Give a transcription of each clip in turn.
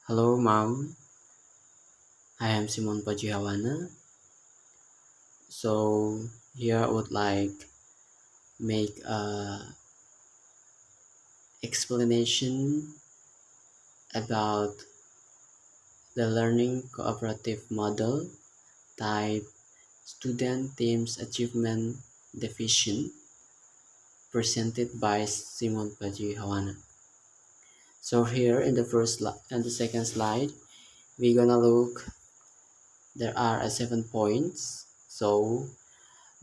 Hello, Mom. I am Simon Pajihawana. So here I would like make a explanation about the learning cooperative model type student teams achievement definition presented by Simon Pajihawana. So here in the and the second slide, we're gonna look. There are 7 points. So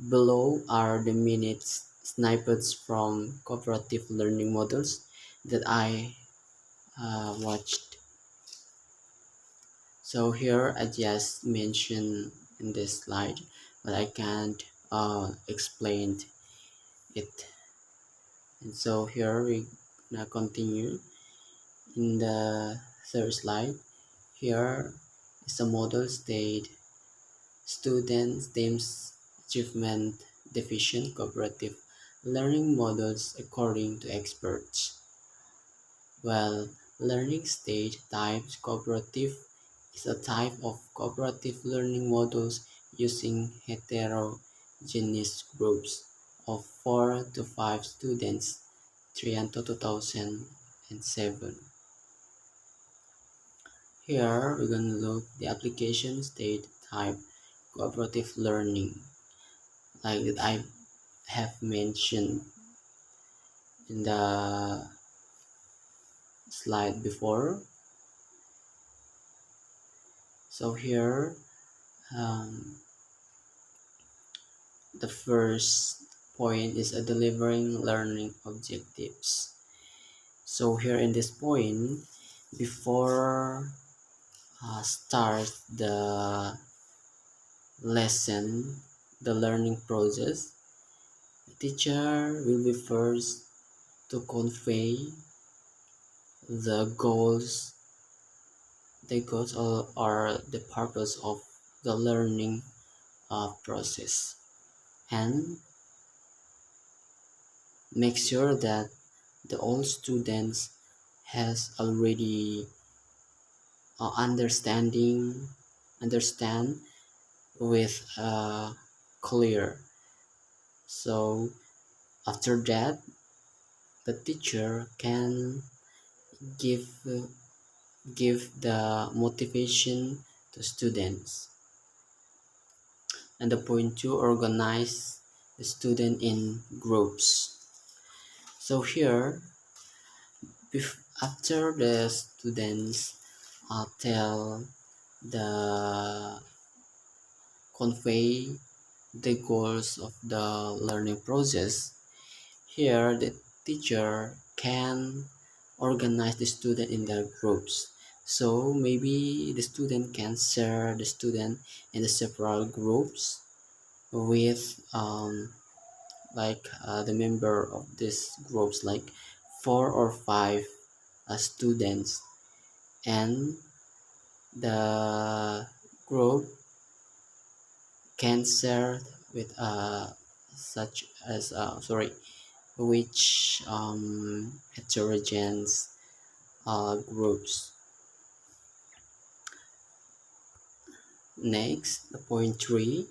below are the minutes snippets from cooperative learning models that I watched. So here I just mentioned in this slide, but I can't explain it. And so here we now continue in the third slide. Here is a model state students teams achievement deficient cooperative learning models according to experts. Well, learning stage types cooperative is a type of cooperative learning models using heterogeneous groups of 4 to 5 students, Trianto 2007. Here we're going to look the application state type cooperative learning, like that I have mentioned in the slide before. So here the first point is a delivering learning objectives. So here in this point, before start the lesson, the learning process, the teacher will be first to convey the goals, or the purpose of the learning process, and make sure that the all students has already understand with clear. So after that, the teacher can give give the motivation to students. And the point two, organize the student in groups. So here, after the students tell the convey the goals of the learning process, here the teacher can organize the student in their groups. So maybe the student can share the student in the several groups with the member of these groups, like 4 or 5 students, and the group can share with such as which heterogeneous groups. Next, the point 3,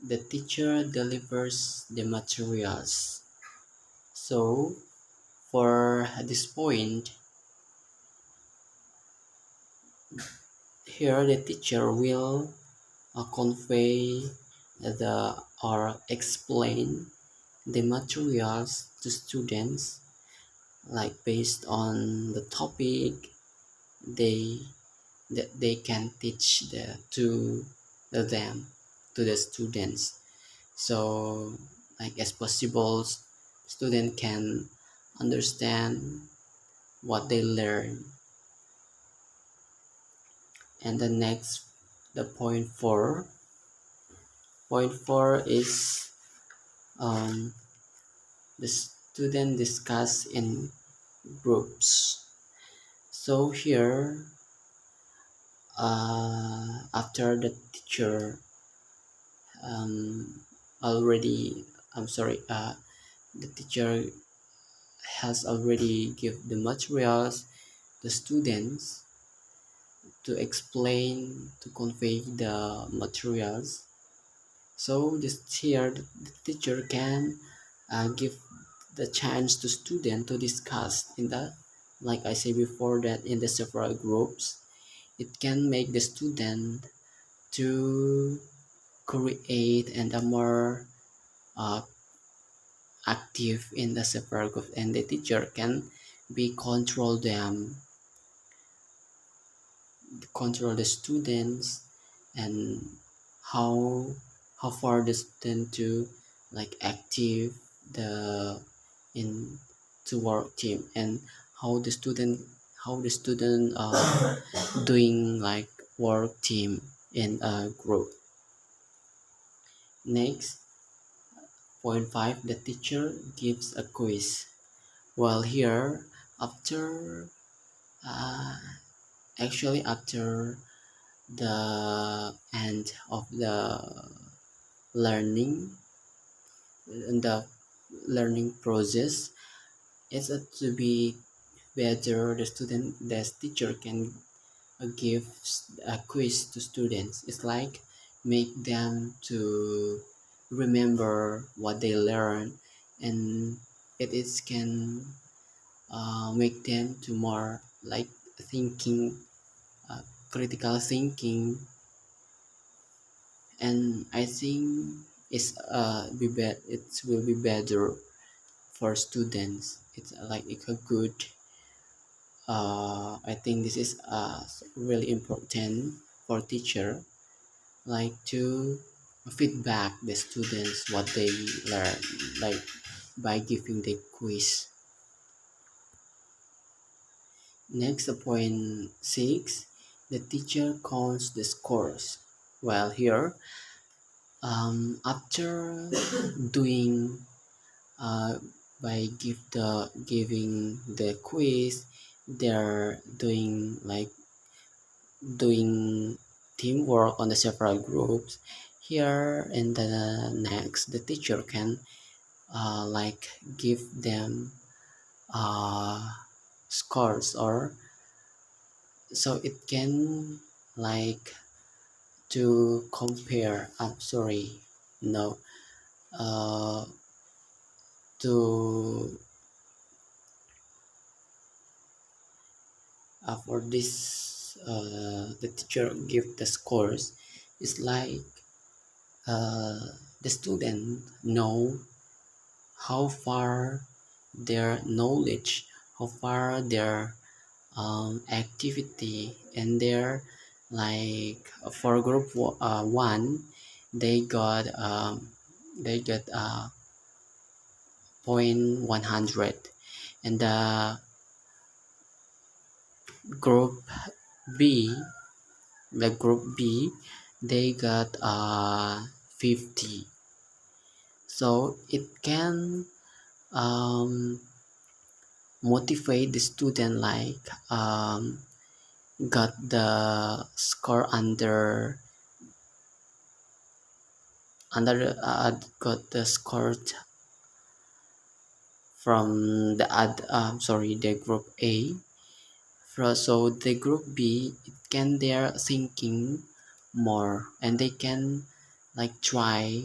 the teacher delivers the materials. So for this point, here the teacher will convey the or explain the materials to students, like based on the topic they that they can teach them to the students. So like as possible, student can understand what they learn. And the next, the point four is the student discuss in groups. So here after the teacher already I'm sorry the teacher has already give the materials the students to explain, to convey the materials. So this here the teacher can give the chance to student to discuss in the, like I said before, that in the several groups it can make the student to create and a more uh, active in the several group, and the teacher can be control the students, and how how far the student to like active the in to work team, and how the student doing like work team in a group. Next, point 5, the teacher gives a quiz. While here, after uh, after the end of the learning in the learning process, it's to be better the teacher can give a quiz to students. It's like make them to remember what they learn, and it is can make them to more like thinking, uh, critical thinking. And I think it will be better for students. It's like it's a good. I think this is really important for teacher, like to feedback the students what they learn, like by giving the quiz. Next, point 6, the teacher counts the scores. Well, here, after doing uh, by giving the quiz, they're doing teamwork on the several groups. Here in the next, the teacher can like give them uh, scores, or so it can like to compare. I'm sorry, no, uh, to for this the teacher give the scores. It's like uh, the student know how far their knowledge, how far their activity, and their like for one, they got point 100, and the group B, they got 50. So it can um, motivate the student like got the score got the score from the group A. So the group B, it can they're thinking more, and they can like try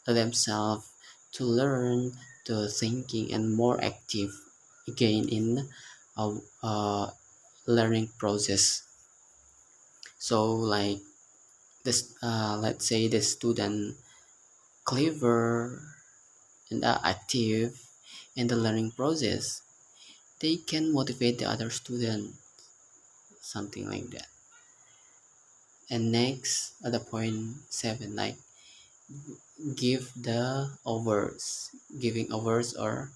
themselves to learn, to thinking and more active again in a, learning process. So like this, let's say the student clever and active in the learning process, they can motivate the other student, something like that. And next, at the point 7, like give the awards, giving awards or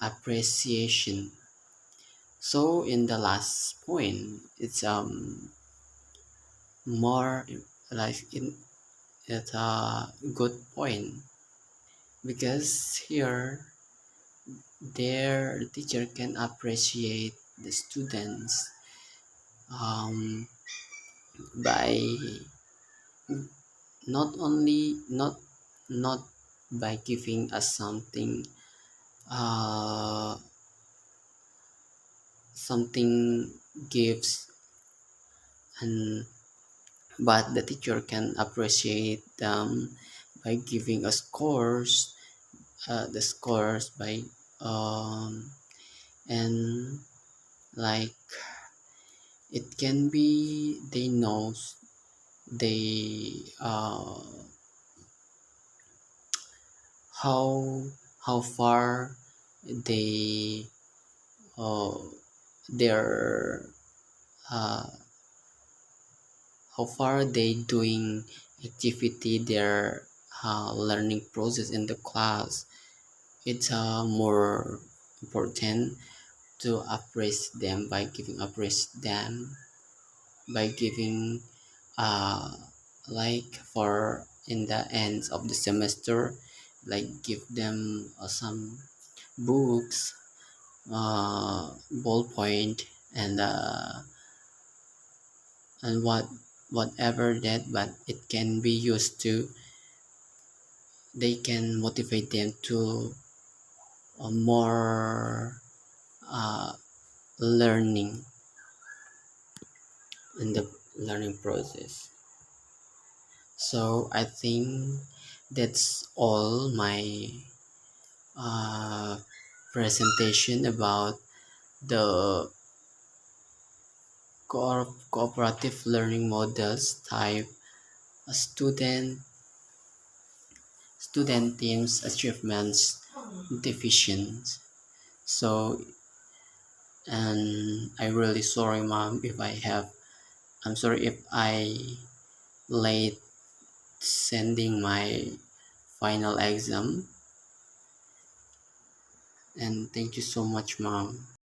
appreciation. So in the last point, it's more like in it's a good point, because here their teacher can appreciate the students um, by not by giving us uh, something gives, and but the teacher can appreciate them by giving us scores, the scores by and like it can be they knows they how how far they uh, their uh, how far they doing activity their learning process in the class. It's more important to appraise them by giving appraise them by giving uh, like for in the end of the semester, like give them some books, ballpoint, and whatever that, but it can be used to they can motivate them to more uh, learning in the learning process. So I think that's all my uh, presentation about the cooperative learning models type, student teams achievements divisions. So, and I really sorry mom if I have, I'm sorry if I late sending my final exam, and thank you so much mom.